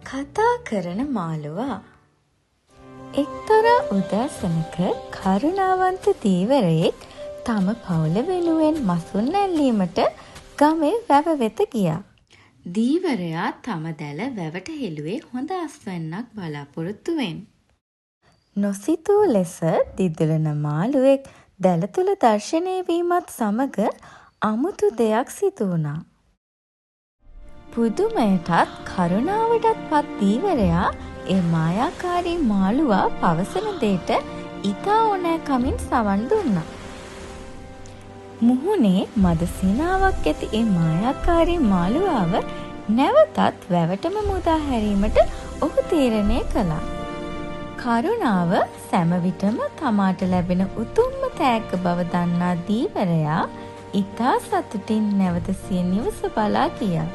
කතා කරන මාළුවා. එක්තරා උදෑසනක කරුණාවන්ත ධීවරයෙක් තම පවුල වෙනුවෙන් මසුන් ඇල්ලීමට ගමේ වැව වෙත ගියා. ධීවරයා තම දැල වැවට හෙළුවේ හොඳ අස්වැන්නක් බලාපොරොත්තුවෙන්. නොසිතූ ලෙස දිදුලන මාළුවෙක් දැල තුල දර්ශනය වීමත් සමග අමුතු දෙයක් සිදු වුණා. පුදුමයටත් කරුණාවටත් පත් ධීවරයා ඒ මායාකාරී මාළුවා පවසන දෙයට ඉතා ඕනෑකමින් සවන් දුන්නා. මුහුණේ මද සිනාවක් ඇති ඒ මායාකාරී මාළුවාව නැවතත් වැවටම මුදා හැරීමට ඔහු තීරණය කළා. කරුණාව සෑම විටම තමාට ලැබෙන උතුම්ම තෑග්ග බව දන්නා ධීවරයා ඉතා සතුටින් නැවත සිය නිවස බලා ගියා.